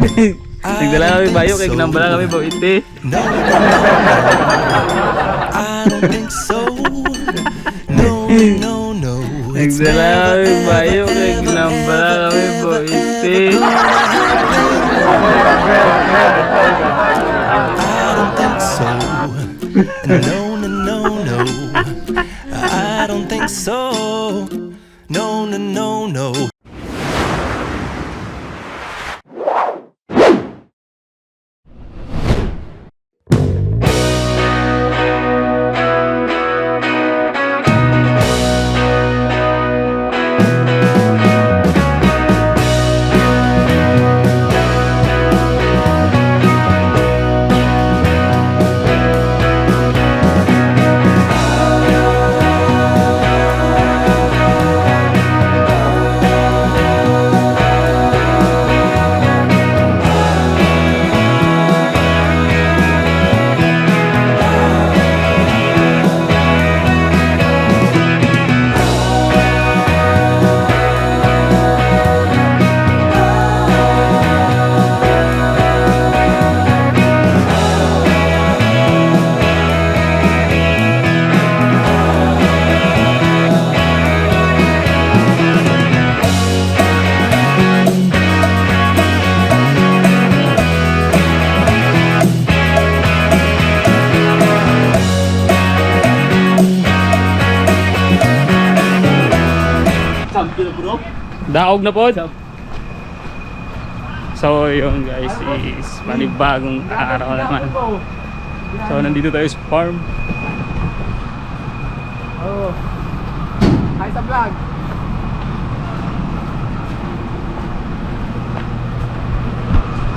Nagdala kami bayo kay ginambala kami bawite. I don't think so. No, no, no. It's Nagdala kami never, bayo ever, kay ever, ginambala ever, kami ever, bawite. I don't think so. No, no, no, no. I don't think so. No, no, no, no. Daog na po. So yun guys, is panibagong araw naman. So nandito tayo sa farm. Oh. Hi sa vlog.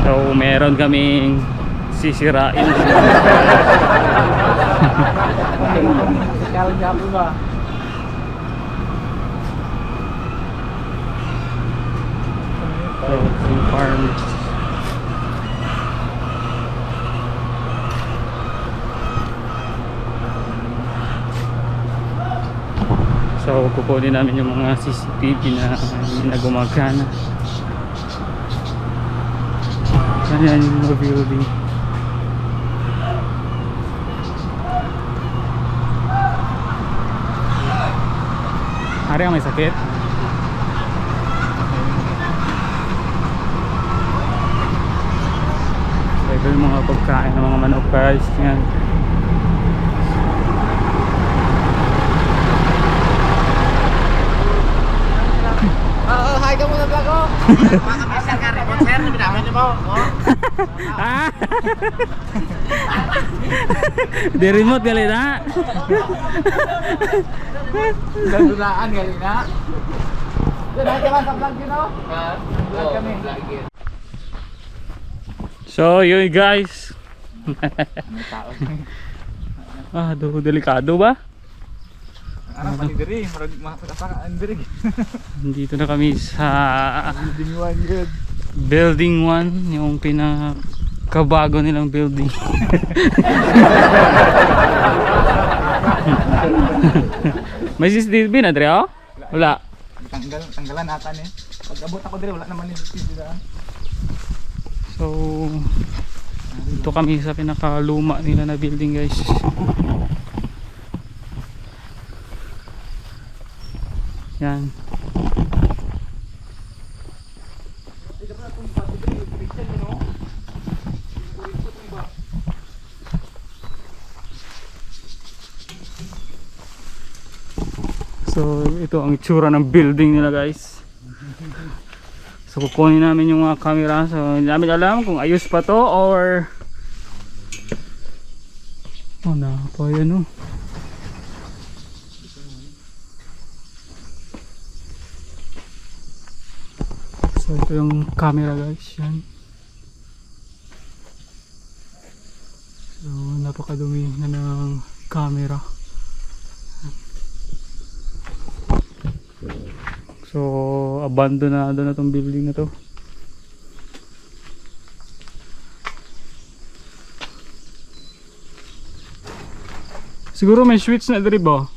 So meron kaming sisirain. Kaya japo ba? So yung farm. So kukunin namin yung mga CCTV na hindi na gumagana. Ayan yung mga building. Hari ang may sakit. So ito yung mga pagkain ng mga manok guys. Yan. Hi ka muna vlog ko. Ah! Di remote kali na. Dadulaan gali na. Yan hi ka man sa vlog yun oh. Vlog kami. So yun guys. Ah, delikado ba? Ano pa ni diri, murag makasaka diri. Dito na kami sa Building 1 good. building 1, yung pinakabago nilang building. May CCTV na dre oh? Wala. Tanggalan ata ni. Pag abot ako diri wala naman ni CCTV daan. So dito kami sa pinakaluma nila na building guys. Yan. So ito ang itsura ng building nila guys. So kukunin namin yung mga camera. So hindi namin alam kung ayos pa to or oh na pa yan oh. So ito yung camera guys, yan. So napakadumi na ng camera. So abandonado na tong building na to. Siguro may switch na diri ba?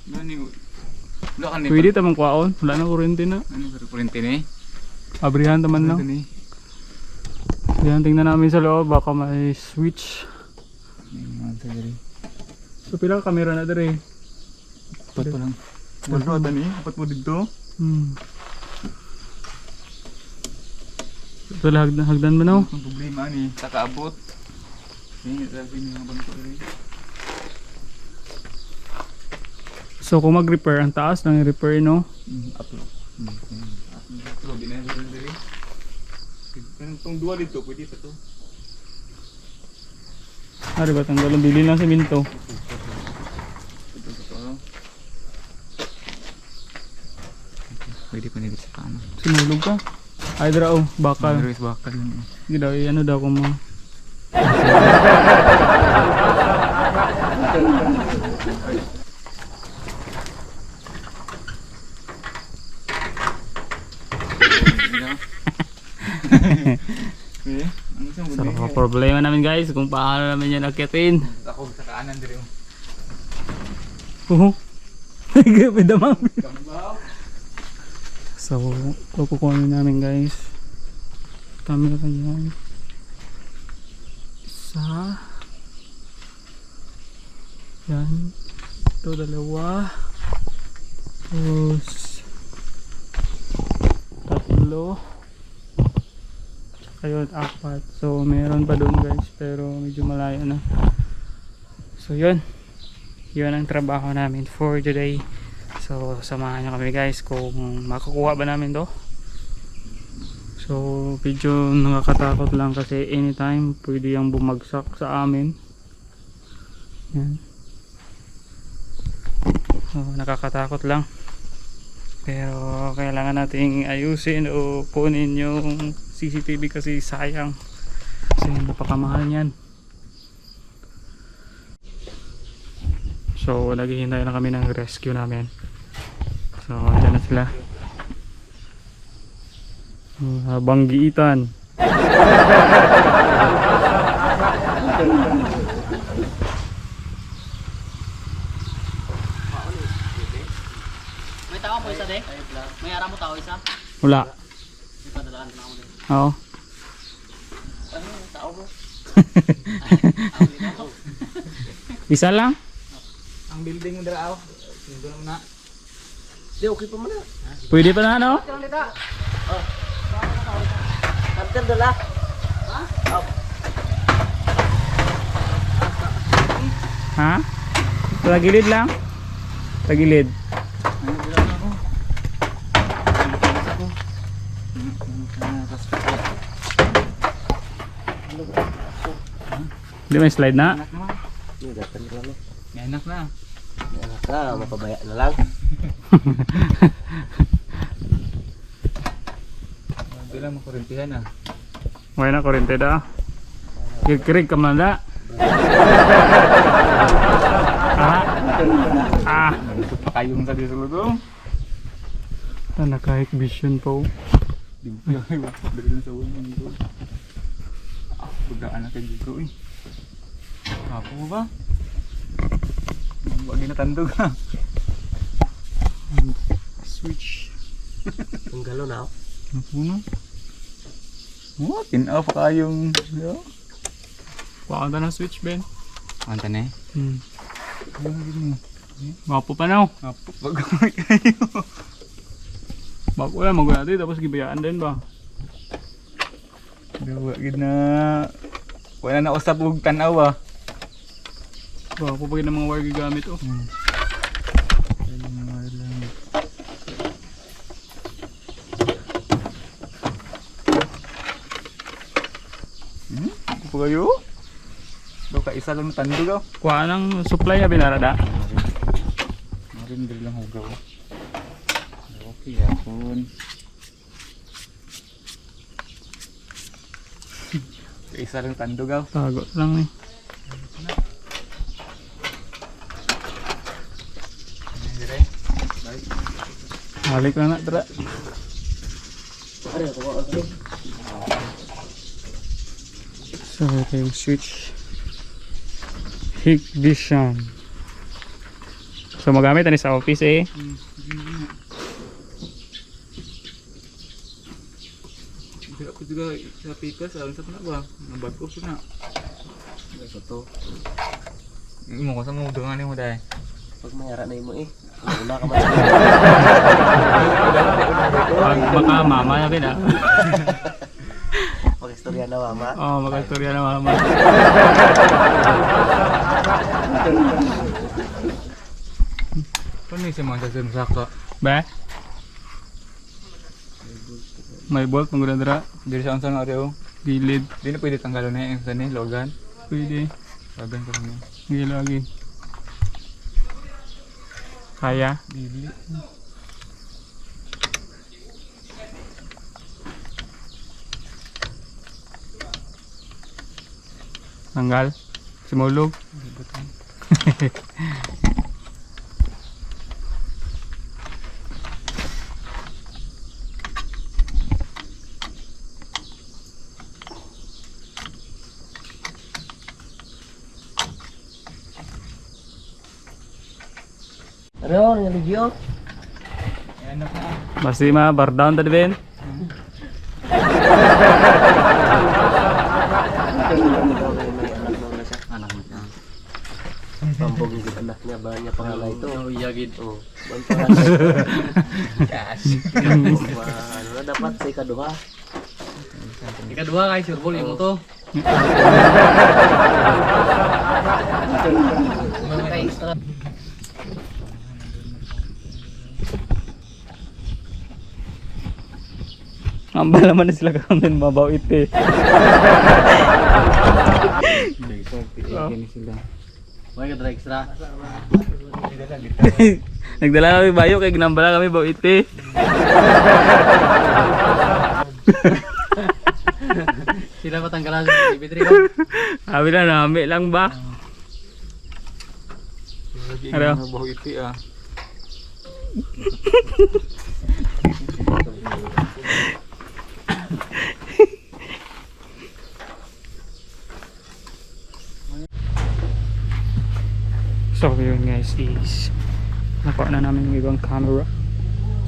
Pwede tamang kwaon, wala na kuryente na. Ano kuryente ni? Abrihan taman no. Yan, tingnan namin sa loob, baka may switch. So pila ka camera na dere? Apat pa lang. Wala ata ni, apat mo dito. Ito lang, hagdan mo na. Ang problema ni, takaabot. Hindi, sabi niyo mga bangko rin. So kung mag-repair, ang taas lang i-repair, no? Upload. Upload, di na yung rin. Itong dua dito, pwede pa to. Ari ba, tanggalong bili lang siminto. Pwede pa nito sa kanan. Sinulog ka? Ay, dra, oh, bakal. Pero is bakal yun. Hindi daw, ano daw kung mga... So, problema namin guys, kung paano namin yan akitin. Ako sa kanan dire. Grabe damang. So, kukunin namin guys. Camera yan. Isa. Yan. Ito dalawa. Tapos tatlo. Ayun, apat. So, meron pa doon guys, pero medyo malayo na. So, yun. Yun ang trabaho namin for today. So, samahan nyo kami guys kung makukuha ba namin to. So, medyo nakakatakot lang kasi anytime pwede yung bumagsak sa amin. Yan. So, nakakatakot lang. Pero kailangan nating ayusin o kunin yung CCTV kasi sayang. Kasi napakamahal niyan. So naghihintay na kami ng rescue namin. So andyan na sila. Habang giitan. May tao mo isa de? May ara mo tao isa? Wala. May padalaan na ako de. Oo. Ano yung tao mo? Isa lang? Ang building mo dira aw. Sindo na. Di okay pa man na. Pwede pa na ano? Lang dito. Oh. Kapten dala. Ha? Oh. Ha? Tagilid lang? Tagilid. Ano dira na ako? Hindi may slide na? Anak naman. Ni gatan lang ni. May anak na. Na mapabaya na lang. Hindi lang makurintihan ah. May na kurente da. Kikirig ka man da. Ah. Ito pa kayong sa dito lugo. Naka-hike vision po. Di mo kaya dali lang sa uwan ng lugo. Bugdaan na kay Gigo eh. Apo mo ba? Wag na tandog ha. Switch. Ang galo na. Ang puno. Oh, tinaw pa kayong... Wakanda ng switch, Ben. Kanta na eh. Mapo pa na. Apo, pag-gamay kayo. Bago yan, mag-uwi natin. Tapos gibayaan din ba? Dawa, gid na... Wala na usap og tanaw ah. Bago pa ng mga wire gagamit oh. Ako pa kayo? Daw ka isa lang tandog ah. Kuha ng supply ya binarada. Marin dili lang hugaw. Okay, yapon. Isa lang tandog ah. Tago lang eh. Dire. Bye. Halik na na, tara. Ano ko ba okay? So, ito yung switch. Hikvision. So, magamit ani sa office eh. Dili ko ko juga sa pikas, alam sa na ba? Nabat ko po na. Ito to. Imo ko sa mga udangan mo dahil. Pag mayara na mo eh. Una ka man. Pag baka mama na rin ah. Pag-istorya na mama. Oo, mag-istorya na mama. Paano yung sa mga sasaka? Ba? May bolt magdadra. Dili sa unsang areo. Gilid. Di na pwede tanggalon na yung sani, logan. Pwede. Logan ko niya. Gilagin. Kaya? Dili. Tanggal. Simulog. Ano? Ang religyo? Ayan na pa. Basti ma, bar down tadi Ben. May anak daw na siya. Anak mo siya. Pambog yung anak niya. Ba niya pangalan ito? Oh, iyagid. Oo. Bang pangalan. Cash. Ano na dapat sa ikaduha? Ikadua kay Sirbol yung to. Mga extra. Ambal naman na sila karon mabaw ite. Gini sila. May kadra extra. Nagdala kami bayo kay ginambala kami baw ite. Sila patanggalan sa TV3 ko. Sabi na nami lang ba? Ano? Baho iti ah. So yun guys is nakuha na namin yung ibang camera.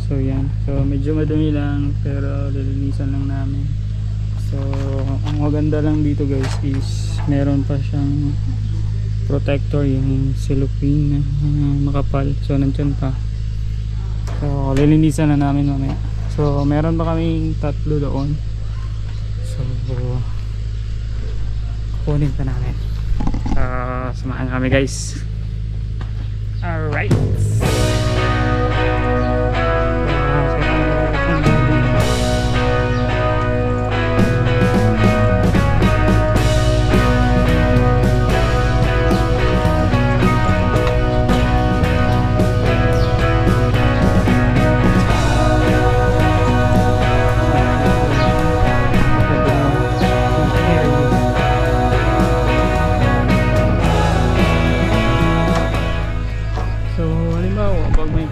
So yan. So medyo madumi lang pero lilinisan lang namin. So ang maganda lang dito guys is meron pa siyang protector, yung cellophane na makapal. So nandyan pa. So lilinisan na namin mamaya. So meron pa kaming tatlo doon. So kukunin pa namin. Samahan kami guys. Alright.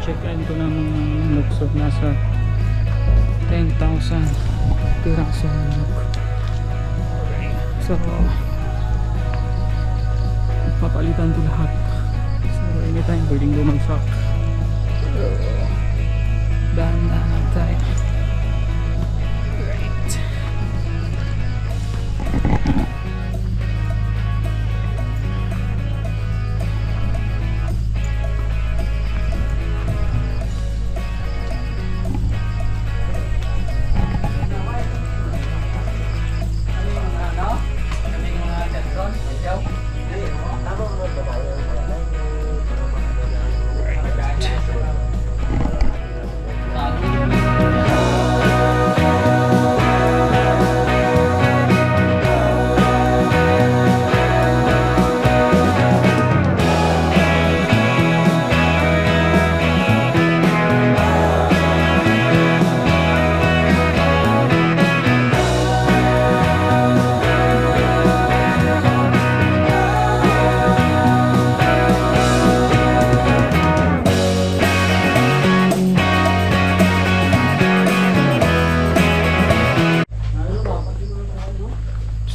check-in ko ng Luxor nasa 10,000 piraso ng look. So papalitan ko lahat, so anytime pwedeng bumagsak. Dahan-dahan tayo. Right.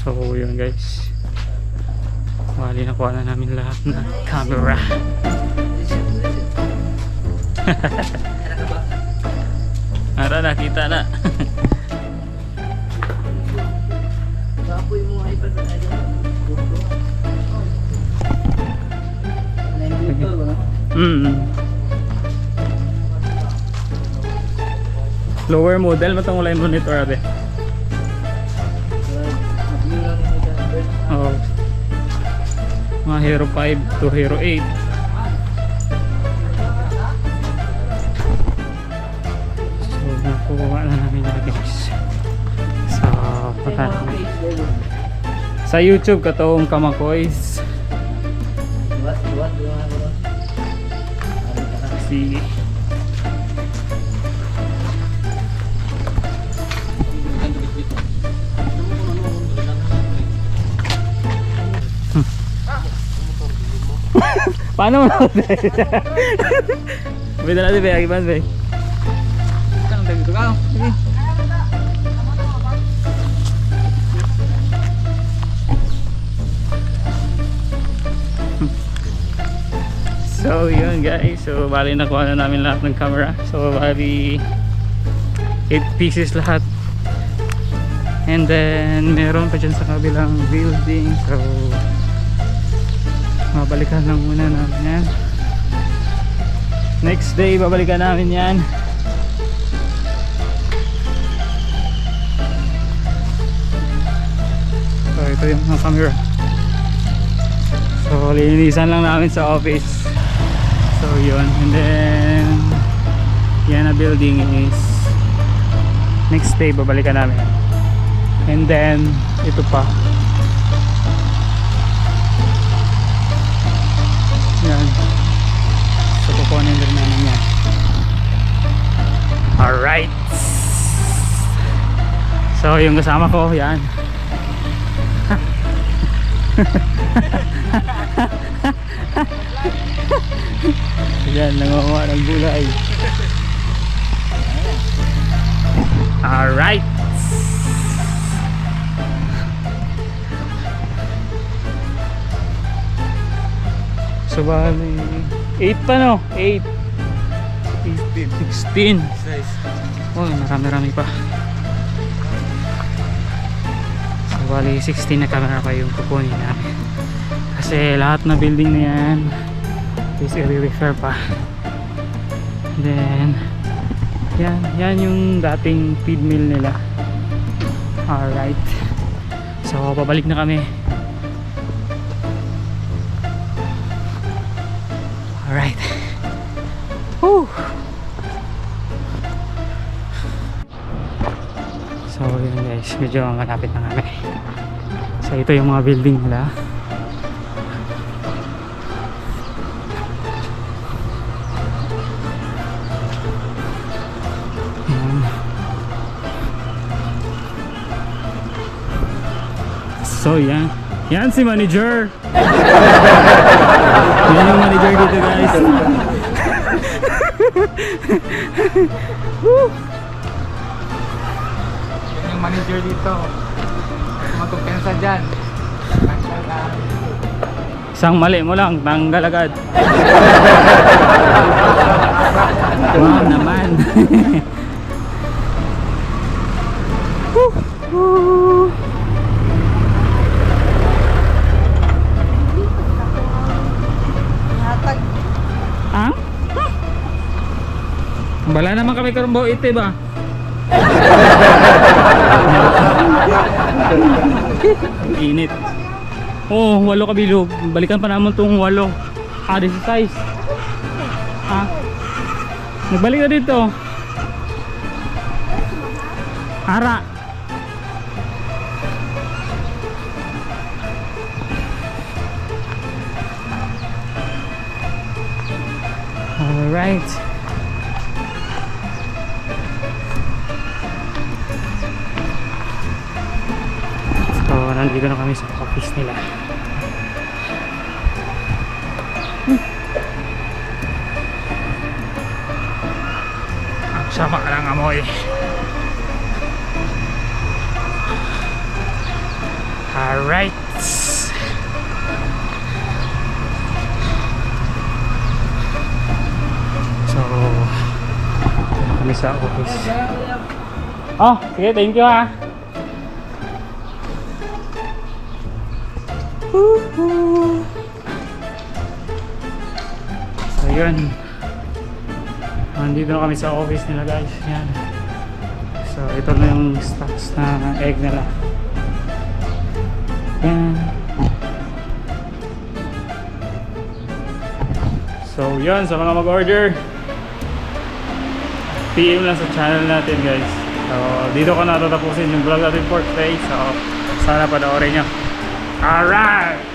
So yun guys, wali nakuha na namin lahat na camera. Ara nakita na. Lower model matong wala yung monitor abe. Oh. Mga Hero 5 to Hero 8. So nakuha na namin na guys. So punta namin sa YouTube katong Kamakoys. Sige. Paano mo na? Beda natin ba? Gimana ba? Kan udah gitu kau. Ini. So yun guys, so bali nakuha na namin lahat ng camera. So bali 8 pieces lahat. And then meron pa dyan sa kabilang building. So mabalikan lang muna namin yan. Next day babalikan namin yan. So ito yung mga camera. So linisan lang namin sa office. So yun. And then yan na building is next day babalikan namin. And then ito pa. Yan. So kukunin din namin yan. Alright. So yung kasama ko yan. Yan, nangunguha ng gulay. Alright. So bali 8 pa no? 8 16 oh marami pa. So bali 16 na camera pa yung kukunin namin kasi lahat na building na yan is i-refer pa. Then yan yung dating feed mill nila. Alright, so pabalik na kami. Alright. Woo! So yun guys, medyo malapit na kami. So ito yung mga building nila. Ayan. So yan. Yan si manager. Yan yung manager dito guys. Yan yung manager dito. Matupensa dyan. Isang mali mo lang, tanggal agad. Wow naman. Ah? Bala naman kami karumbo ite ba? Init. Oh, 8 kabilog. Balikan pa naman tong 8. Ah, this is size. Ah. Nagbalik na dito. Hara. Alright. So, nandito na kami sa office nila. Ang sama ka ng amoy. Alright. So, kami sa office. Oh, sige, thank you ha. Woohoo! So yun. Nandito na kami sa office nila guys. Yan. So ito na yung stocks na egg nila. Yan. So yun, sa mga mag-order, PM lang sa channel natin guys. So dito ko na tatapusin yung vlog natin for today. So sana panoorin nyo. Alright!